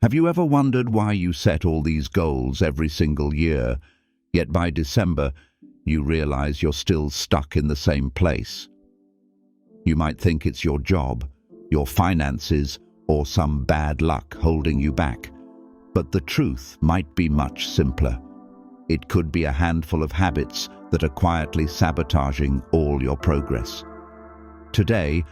Have you ever wondered why you set all these goals every single year, yet by December you realize you're still stuck in the same place? You might think it's your job, your finances, or some bad luck holding you back. But the truth might be much simpler. It could be a handful of habits that are quietly sabotaging all your progress. Today,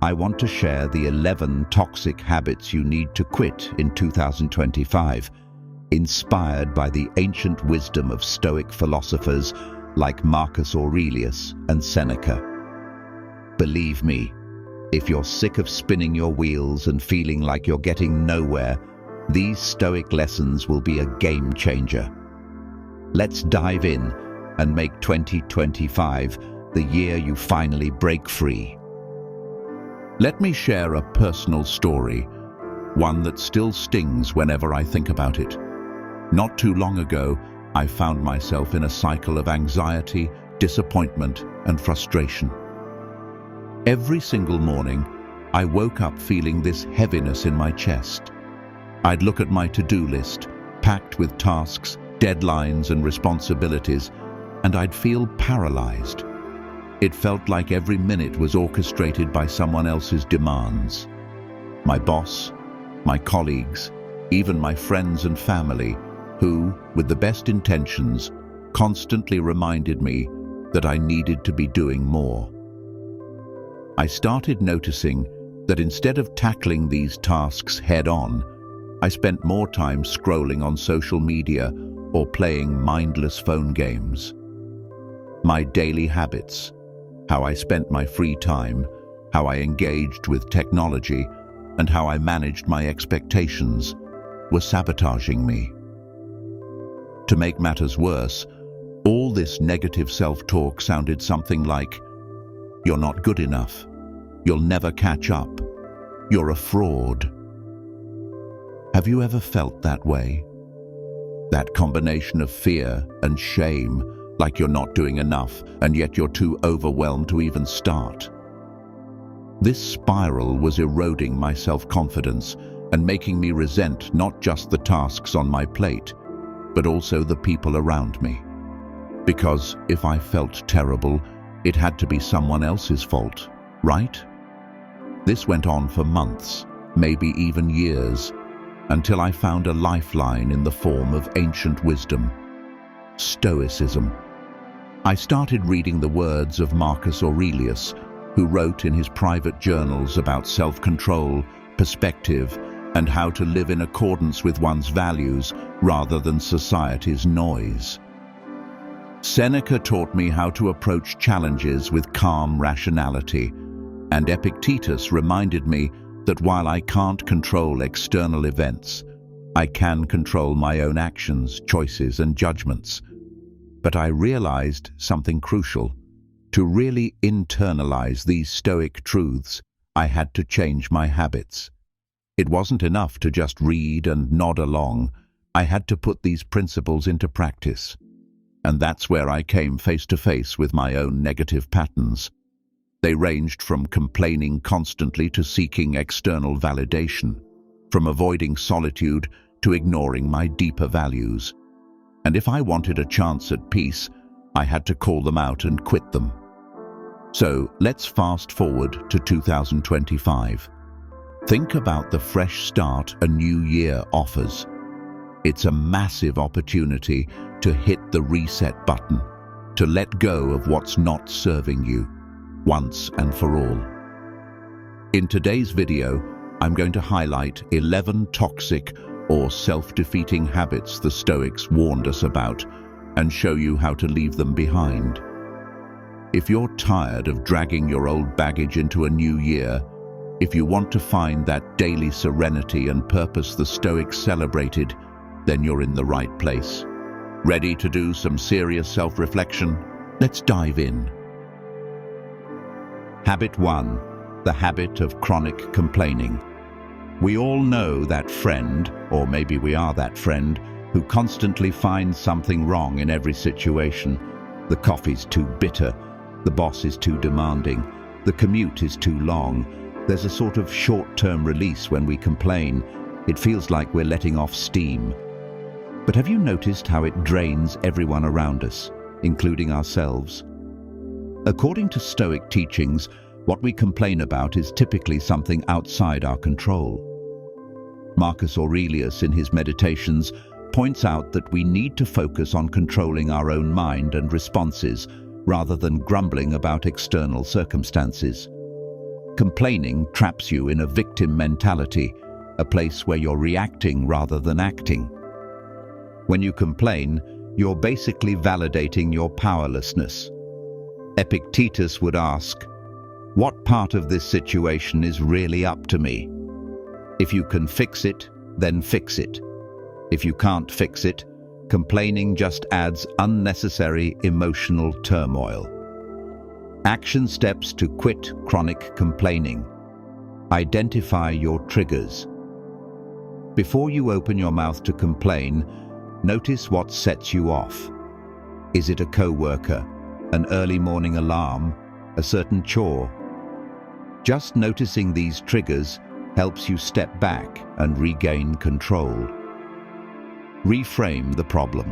I want to share the 11 toxic habits you need to quit in 2025, inspired by the ancient wisdom of Stoic philosophers like Marcus Aurelius and Seneca. Believe me, if you're sick of spinning your wheels and feeling like you're getting nowhere, these Stoic lessons will be a game changer. Let's dive in and make 2025 the year you finally break free. Let me share a personal story, one that still stings whenever I think about it. Not too long ago, I found myself in a cycle of anxiety, disappointment, and frustration. Every single morning, I woke up feeling this heaviness in my chest. I'd look at my to-do list, packed with tasks, deadlines, and responsibilities, and I'd feel paralyzed. It felt like every minute was orchestrated by someone else's demands. My boss, my colleagues, even my friends and family, who, with the best intentions, constantly reminded me that I needed to be doing more. I started noticing that instead of tackling these tasks head-on, I spent more time scrolling on social media or playing mindless phone games. My daily habits, how I spent my free time, how I engaged with technology, and how I managed my expectations, were sabotaging me. To make matters worse, all this negative self-talk sounded something like, "You're not good enough. You'll never catch up. You're a fraud." Have you ever felt that way? That combination of fear and shame, like you're not doing enough, and yet you're too overwhelmed to even start. This spiral was eroding my self-confidence and making me resent not just the tasks on my plate, but also the people around me. Because if I felt terrible, it had to be someone else's fault, right? This went on for months, maybe even years, until I found a lifeline in the form of ancient wisdom: Stoicism. I started reading the words of Marcus Aurelius, who wrote in his private journals about self-control, perspective, and how to live in accordance with one's values rather than society's noise. Seneca taught me how to approach challenges with calm rationality, and Epictetus reminded me that while I can't control external events, I can control my own actions, choices, and judgments. But I realized something crucial. To really internalize these Stoic truths, I had to change my habits. It wasn't enough to just read and nod along. I had to put these principles into practice. And that's where I came face to face with my own negative patterns. They ranged from complaining constantly to seeking external validation, from avoiding solitude to ignoring my deeper values. And if I wanted a chance at peace, I had to call them out and quit them. So let's fast forward to 2025. Think about the fresh start a new year offers. It's a massive opportunity to hit the reset button, to let go of what's not serving you, once and for all. In today's video, I'm going to highlight 11 toxic or self-defeating habits the Stoics warned us about and show you how to leave them behind. If you're tired of dragging your old baggage into a new year, if you want to find that daily serenity and purpose the Stoics celebrated, then you're in the right place. Ready to do some serious self-reflection? Let's dive in. Habit 1. The habit of chronic complaining. We all know that friend, or maybe we are that friend, who constantly finds something wrong in every situation. The coffee's too bitter, the boss is too demanding, the commute is too long. There's a sort of short-term release when we complain. It feels like we're letting off steam. But have you noticed how it drains everyone around us, including ourselves? According to Stoic teachings, what we complain about is typically something outside our control. Marcus Aurelius, in his Meditations, points out that we need to focus on controlling our own mind and responses rather than grumbling about external circumstances. Complaining traps you in a victim mentality, a place where you're reacting rather than acting. When you complain, you're basically validating your powerlessness. Epictetus would ask, "What part of this situation is really up to me? If you can fix it, then fix it. If you can't fix it, complaining just adds unnecessary emotional turmoil." Action steps to quit chronic complaining. Identify your triggers. Before you open your mouth to complain, notice what sets you off. Is it a coworker, an early morning alarm, a certain chore? Just noticing these triggers helps you step back and regain control. Reframe the problem.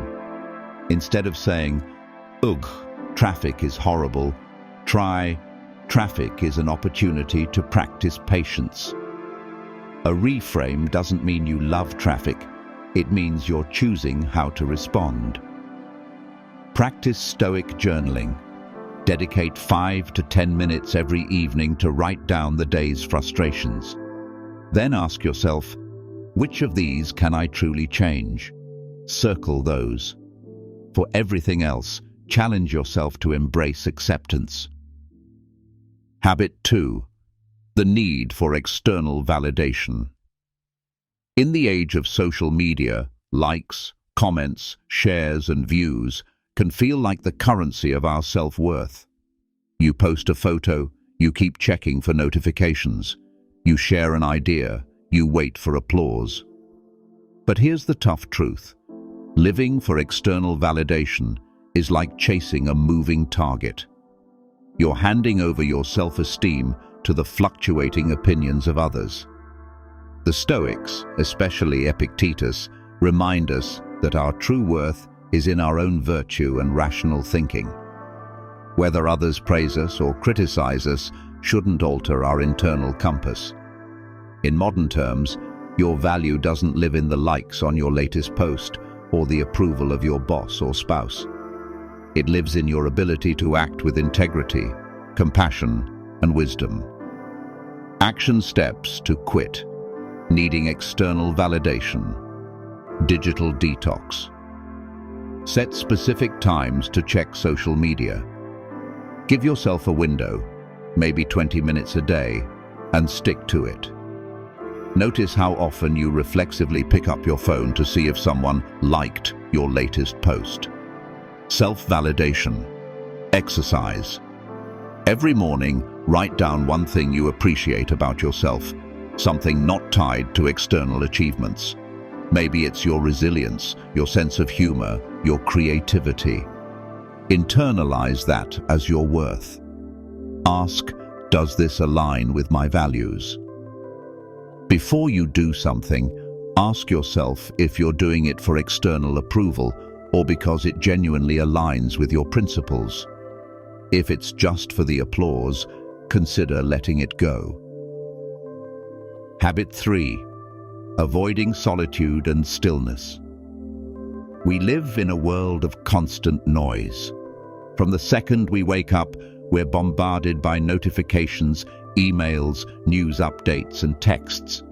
Instead of saying, "Ugh, traffic is horrible," try, "Traffic is an opportunity to practice patience." A reframe doesn't mean you love traffic. It means you're choosing how to respond. Practice Stoic journaling. Dedicate 5 to 10 minutes every evening to write down the day's frustrations. Then ask yourself, which of these can I truly change? Circle those. For everything else, challenge yourself to embrace acceptance. Habit 2. The need for external validation. In the age of social media, likes, comments, shares, and views can feel like the currency of our self-worth. You post a photo, you keep checking for notifications. You share an idea, you wait for applause. But here's the tough truth. Living for external validation is like chasing a moving target. You're handing over your self-esteem to the fluctuating opinions of others. The Stoics, especially Epictetus, remind us that our true worth is in our own virtue and rational thinking. Whether others praise us or criticize us shouldn't alter our internal compass. In modern terms, your value doesn't live in the likes on your latest post or the approval of your boss or spouse. It lives in your ability to act with integrity, compassion, and wisdom. Action steps to quit needing external validation. Digital detox. Set specific times to check social media. Give yourself a window, maybe 20 minutes a day, and stick to it. Notice how often you reflexively pick up your phone to see if someone liked your latest post. Self-validation. Exercise. Every morning, write down one thing you appreciate about yourself, something not tied to external achievements. Maybe it's your resilience, your sense of humor, your creativity. Internalize that as your worth. Ask, does this align with my values? Before you do something, ask yourself if you're doing it for external approval or because it genuinely aligns with your principles. If it's just for the applause, consider letting it go. Habit 3. Avoiding solitude and stillness. We live in a world of constant noise. From the second we wake up, we're bombarded by notifications, emails, news updates, and texts.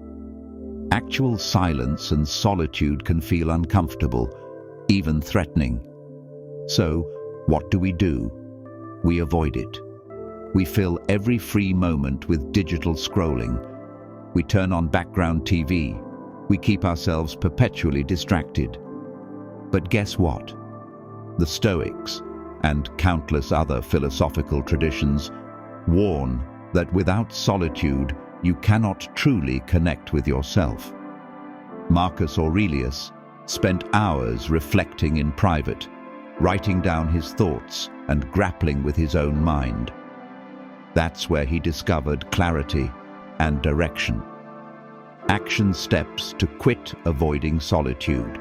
Actual silence and solitude can feel uncomfortable, even threatening. So, what do? We avoid it. We fill every free moment with digital scrolling. We turn on background TV. We keep ourselves perpetually distracted. But guess what? The Stoics, and countless other philosophical traditions, warn that without solitude, you cannot truly connect with yourself. Marcus Aurelius spent hours reflecting in private, writing down his thoughts and grappling with his own mind. That's where he discovered clarity and direction. Action steps to quit avoiding solitude.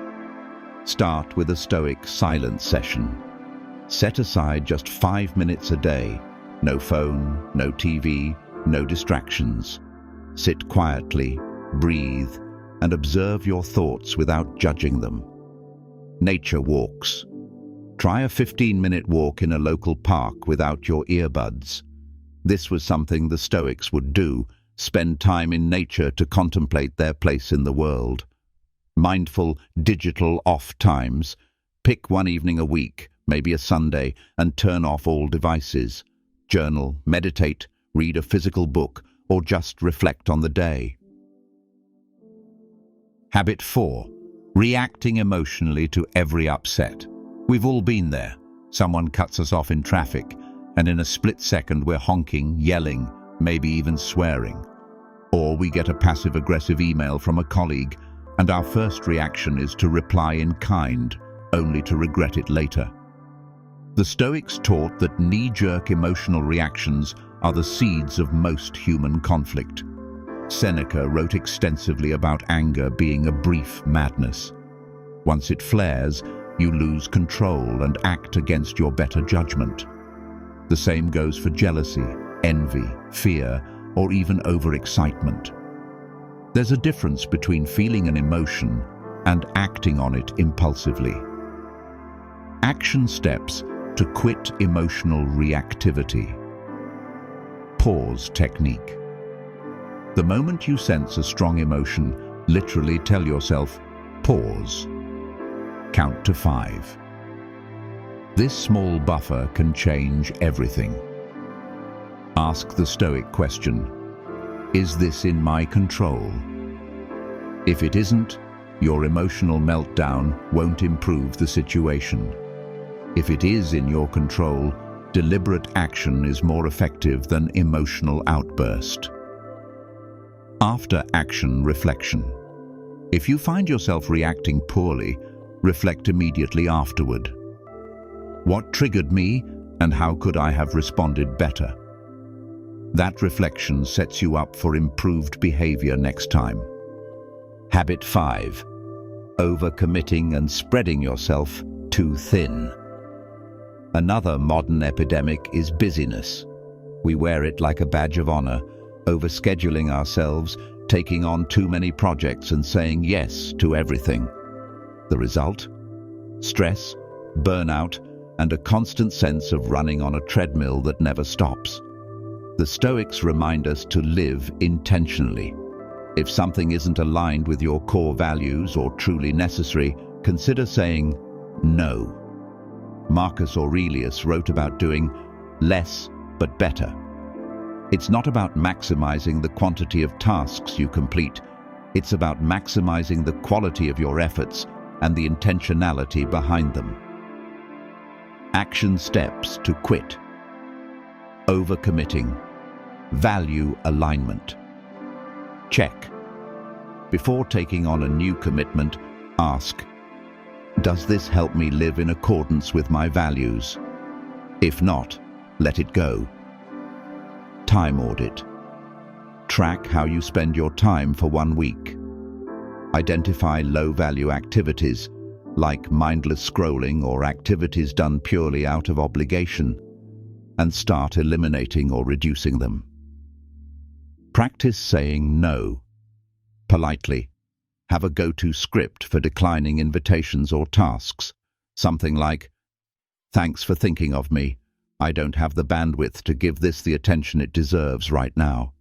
Start with a Stoic silence session. Set aside just 5 minutes a day. No phone, no TV, no distractions. Sit quietly, breathe, and observe your thoughts without judging them. Nature walks. Try a 15-minute walk in a local park without your earbuds. This was something the Stoics would do, spend time in nature to contemplate their place in the world. Mindful, digital off times. Pick one evening a week, maybe a Sunday, and turn off all devices. Journal, meditate, read a physical book, or just reflect on the day. Habit 4. Reacting emotionally to every upset. We've all been there. Someone cuts us off in traffic, and in a split second we're honking, yelling, maybe even swearing. Or we get a passive-aggressive email from a colleague, and our first reaction is to reply in kind, only to regret it later. The Stoics taught that knee-jerk emotional reactions are the seeds of most human conflict. Seneca wrote extensively about anger being a brief madness. Once it flares, you lose control and act against your better judgment. The same goes for jealousy, envy, fear, or even overexcitement. There's a difference between feeling an emotion and acting on it impulsively. Action steps to quit emotional reactivity. Pause technique. The moment you sense a strong emotion, literally tell yourself, pause. Count to 5. This small buffer can change everything. Ask the Stoic question, is this in my control? If it isn't, your emotional meltdown won't improve the situation. If it is in your control, deliberate action is more effective than emotional outburst. After action reflection. If you find yourself reacting poorly, reflect immediately afterward. What triggered me, and how could I have responded better? That reflection sets you up for improved behavior next time. Habit 5. Overcommitting and spreading yourself too thin. Another modern epidemic is busyness. We wear it like a badge of honor, overscheduling ourselves, taking on too many projects and saying yes to everything. The result? Stress, burnout, and a constant sense of running on a treadmill that never stops. The Stoics remind us to live intentionally. If something isn't aligned with your core values or truly necessary, consider saying no. Marcus Aurelius wrote about doing less but better. It's not about maximizing the quantity of tasks you complete. It's about maximizing the quality of your efforts and the intentionality behind them. Action steps to quit. Overcommitting. Value alignment. Check. Before taking on a new commitment, ask, does this help me live in accordance with my values? If not, let it go. Time audit. Track how you spend your time for 1 week. Identify low-value activities, like mindless scrolling or activities done purely out of obligation, and start eliminating or reducing them. Practice saying no. Politely. Have a go-to script for declining invitations or tasks. Something like, thanks for thinking of me. I don't have the bandwidth to give this the attention it deserves right now.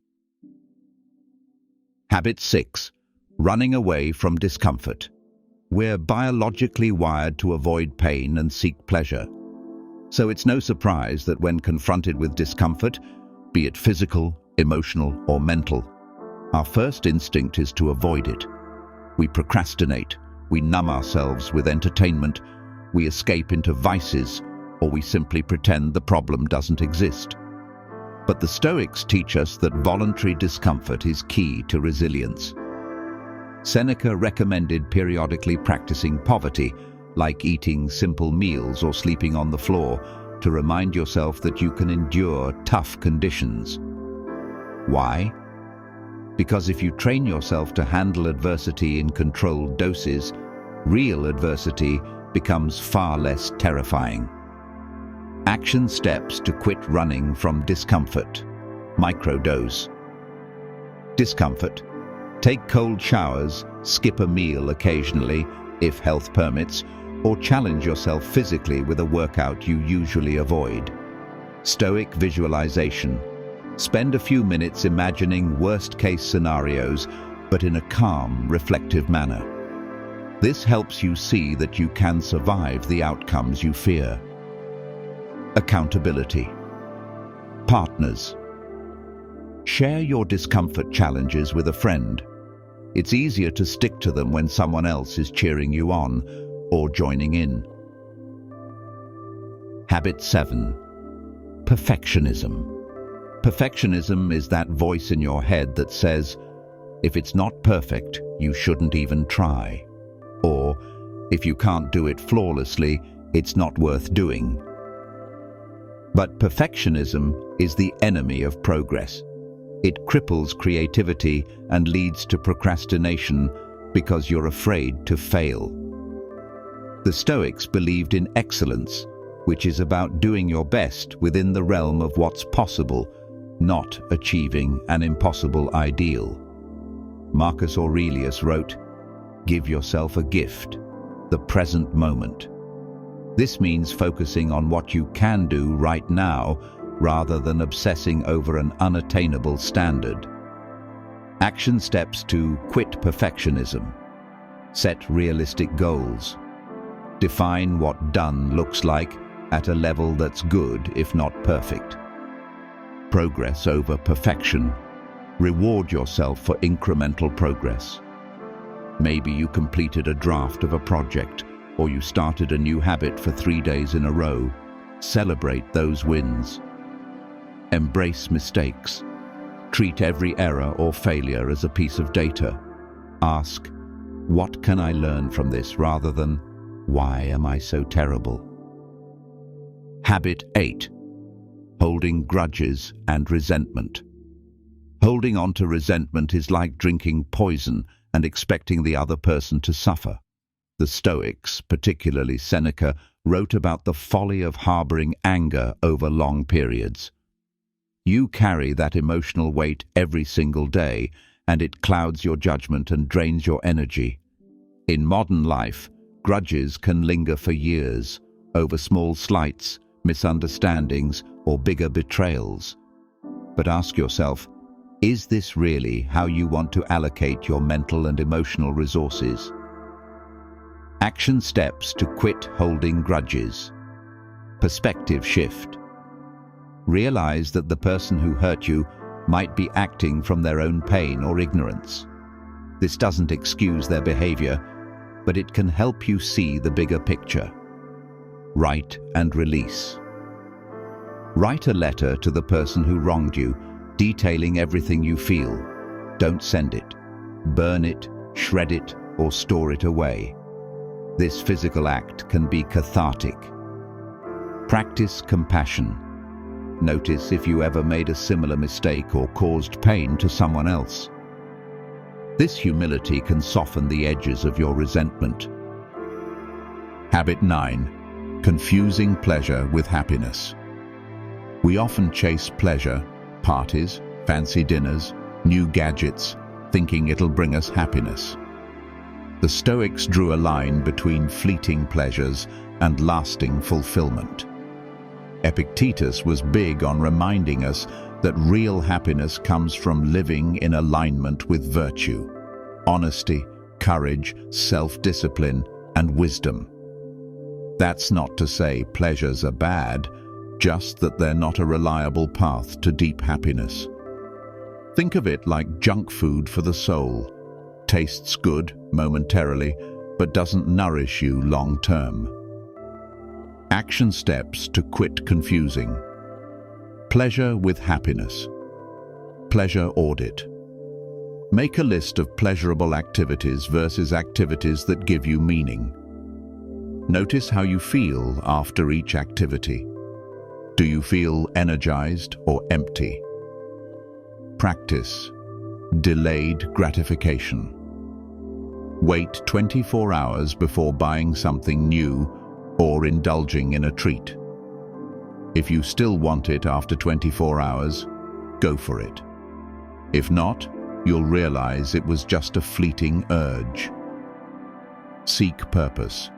Habit 6. Running away from discomfort. We're biologically wired to avoid pain and seek pleasure. So it's no surprise that when confronted with discomfort, be it physical, emotional, or mental, our first instinct is to avoid it. We procrastinate, we numb ourselves with entertainment, we escape into vices, or we simply pretend the problem doesn't exist. But the Stoics teach us that voluntary discomfort is key to resilience. Seneca recommended periodically practicing poverty, like eating simple meals or sleeping on the floor, to remind yourself that you can endure tough conditions. Why? Because if you train yourself to handle adversity in controlled doses, real adversity becomes far less terrifying. Action steps to quit running from discomfort. Microdose. Discomfort. Take cold showers, skip a meal occasionally, if health permits, or challenge yourself physically with a workout you usually avoid. Stoic visualization. Spend a few minutes imagining worst-case scenarios, but in a calm, reflective manner. This helps you see that you can survive the outcomes you fear. Accountability. Partners. Share your discomfort challenges with a friend. It's easier to stick to them when someone else is cheering you on or joining in. Habit 7. Perfectionism. Perfectionism is that voice in your head that says, if it's not perfect, you shouldn't even try. Or, if you can't do it flawlessly, it's not worth doing. But perfectionism is the enemy of progress. It cripples creativity and leads to procrastination because you're afraid to fail. The Stoics believed in excellence, which is about doing your best within the realm of what's possible, not achieving an impossible ideal. Marcus Aurelius wrote, "Give yourself a gift, the present moment." This means focusing on what you can do right now rather than obsessing over an unattainable standard. Action steps to quit perfectionism. Set realistic goals. Define what done looks like at a level that's good, if not perfect. Progress over perfection. Reward yourself for incremental progress. Maybe you completed a draft of a project, or you started a new habit for 3 days in a row. Celebrate those wins. Embrace mistakes. Treat every error or failure as a piece of data. Ask, what can I learn from this, rather than, why am I so terrible? Habit 8. Holding grudges and resentment. Holding on to resentment is like drinking poison and expecting the other person to suffer. The Stoics, particularly Seneca, wrote about the folly of harboring anger over long periods. You carry that emotional weight every single day, and it clouds your judgment and drains your energy. In modern life, grudges can linger for years, over small slights, misunderstandings, or bigger betrayals. But ask yourself, is this really how you want to allocate your mental and emotional resources? Action steps to quit holding grudges. Perspective shift. Realize that the person who hurt you might be acting from their own pain or ignorance. This doesn't excuse their behavior, but it can help you see the bigger picture. Write and release. Write a letter to the person who wronged you, detailing everything you feel. Don't send it. Burn it, shred it, or store it away. This physical act can be cathartic. Practice compassion. Notice if you ever made a similar mistake or caused pain to someone else. This humility can soften the edges of your resentment. Habit 9. Confusing pleasure with happiness. We often chase pleasure, parties, fancy dinners, new gadgets, thinking it'll bring us happiness. The Stoics drew a line between fleeting pleasures and lasting fulfillment. Epictetus was big on reminding us that real happiness comes from living in alignment with virtue, honesty, courage, self-discipline, and wisdom. That's not to say pleasures are bad, just that they're not a reliable path to deep happiness. Think of it like junk food for the soul. Tastes good momentarily, but doesn't nourish you long-term. Action steps to quit confusing. Pleasure with happiness. Pleasure audit. Make a list of pleasurable activities versus activities that give you meaning. Notice how you feel after each activity. Do you feel energized or empty? Practice. Delayed gratification. Wait 24 hours before buying something new or indulging in a treat. If you still want it after 24 hours, go for it. If not, you'll realize it was just a fleeting urge. Seek purpose.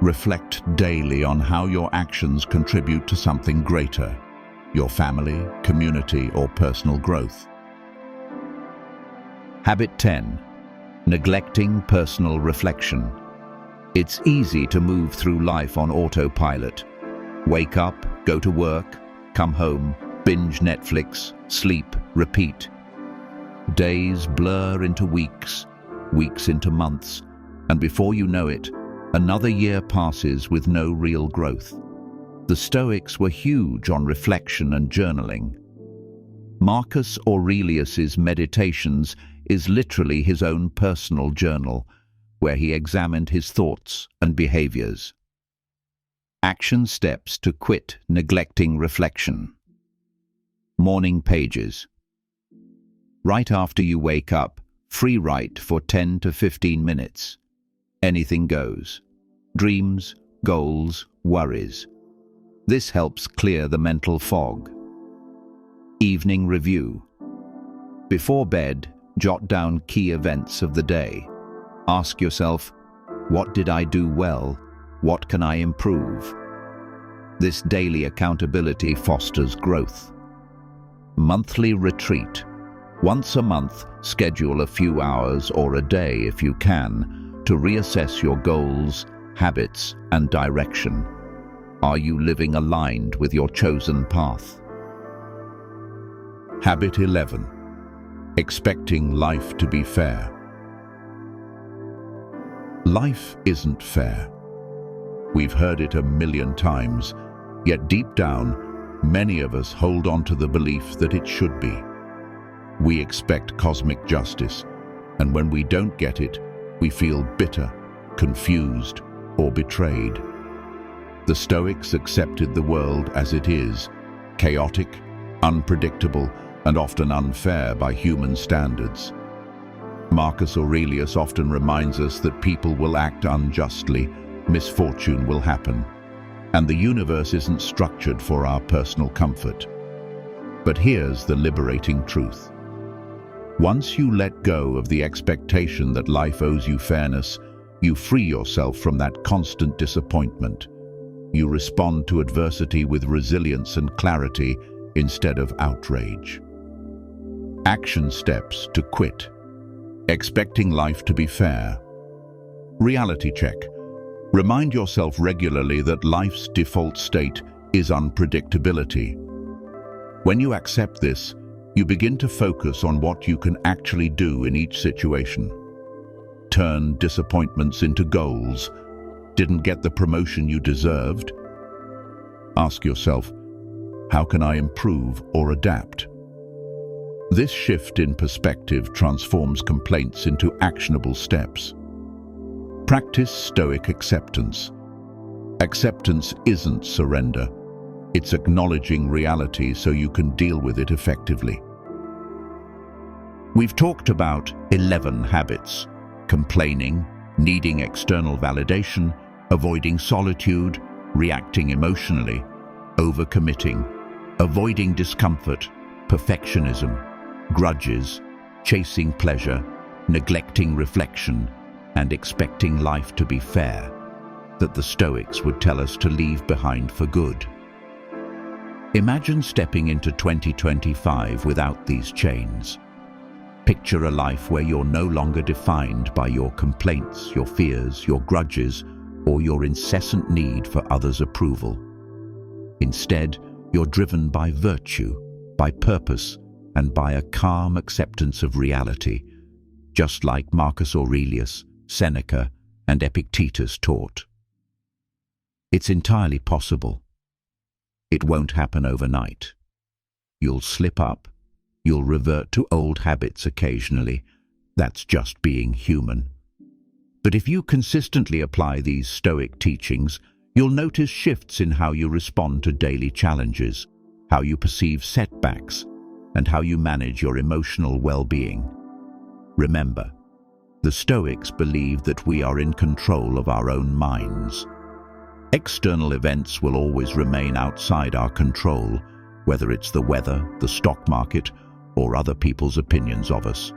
Reflect daily on how your actions contribute to something greater, your family, community, or personal growth. Habit 10. Neglecting personal reflection. It's easy to move through life on autopilot. Wake up, go to work, come home, binge Netflix, sleep, repeat. Days blur into weeks, weeks into months, and before you know it, another year passes with no real growth. The Stoics were huge on reflection and journaling. Marcus Aurelius's Meditations is literally his own personal journal, where he examined his thoughts and behaviors. Action steps to quit neglecting reflection. Morning pages. Right after you wake up, free write for 10 to 15 minutes. Anything goes. Dreams, goals, worries. This helps clear the mental fog. Evening review. Before bed, jot down key events of the day. Ask yourself, what did I do well? What can I improve? This daily accountability fosters growth. Monthly retreat. Once a month, schedule a few hours or a day if you can to reassess your goals, habits, and direction. Are you living aligned with your chosen path? Habit 11. Expecting life to be fair. Life isn't fair. We've heard it a million times, yet deep down, many of us hold on to the belief that it should be. We expect cosmic justice, and when we don't get it, we feel bitter, confused, or betrayed. The Stoics accepted the world as it is, chaotic, unpredictable, and often unfair by human standards. Marcus Aurelius often reminds us that people will act unjustly, misfortune will happen, and the universe isn't structured for our personal comfort. But here's the liberating truth. Once you let go of the expectation that life owes you fairness, you free yourself from that constant disappointment. You respond to adversity with resilience and clarity instead of outrage. Action steps to quit. Expecting life to be fair. Reality check. Remind yourself regularly that life's default state is unpredictability. When you accept this, you begin to focus on what you can actually do in each situation. Turn disappointments into goals. Didn't get the promotion you deserved? Ask yourself, how can I improve or adapt? This shift in perspective transforms complaints into actionable steps. Practice Stoic acceptance. Acceptance isn't surrender. It's acknowledging reality so you can deal with it effectively. We've talked about 11 habits: complaining, needing external validation, avoiding solitude, reacting emotionally, overcommitting, avoiding discomfort, perfectionism, grudges, chasing pleasure, neglecting reflection, and expecting life to be fair, that the Stoics would tell us to leave behind for good. Imagine stepping into 2025 without these chains. Picture a life where you're no longer defined by your complaints, your fears, your grudges, or your incessant need for others' approval. Instead, you're driven by virtue, by purpose, and by a calm acceptance of reality, just like Marcus Aurelius, Seneca, and Epictetus taught. It's entirely possible. It won't happen overnight. You'll slip up. You'll revert to old habits occasionally. That's just being human. But if you consistently apply these Stoic teachings, you'll notice shifts in how you respond to daily challenges, how you perceive setbacks, and how you manage your emotional well-being. Remember, the Stoics believe that we are in control of our own minds. External events will always remain outside our control, whether it's the weather, the stock market, or other people's opinions of us.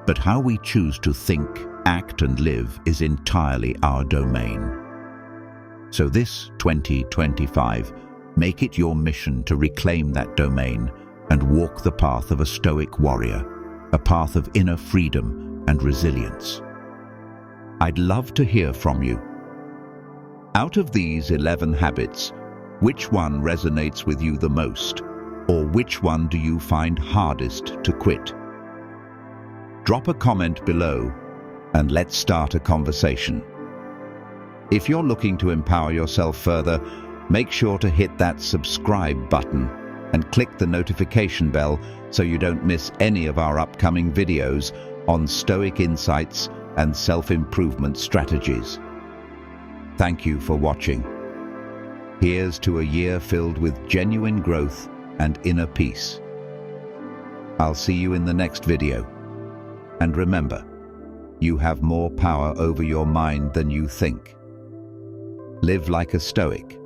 But how we choose to think, act, and live is entirely our domain. So this 2025, make it your mission to reclaim that domain and walk the path of a Stoic warrior, a path of inner freedom and resilience. I'd love to hear from you. Out of these 11 habits, which one resonates with you the most, or which one do you find hardest to quit? Drop a comment below and let's start a conversation. If you're looking to empower yourself further, make sure to hit that subscribe button and click the notification bell so you don't miss any of our upcoming videos on Stoic insights and self-improvement strategies. Thank you for watching. Here's to a year filled with genuine growth and inner peace. I'll see you in the next video. And remember, you have more power over your mind than you think. Live like a Stoic,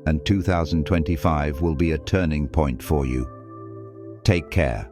and 2025 will be a turning point for you. Take care.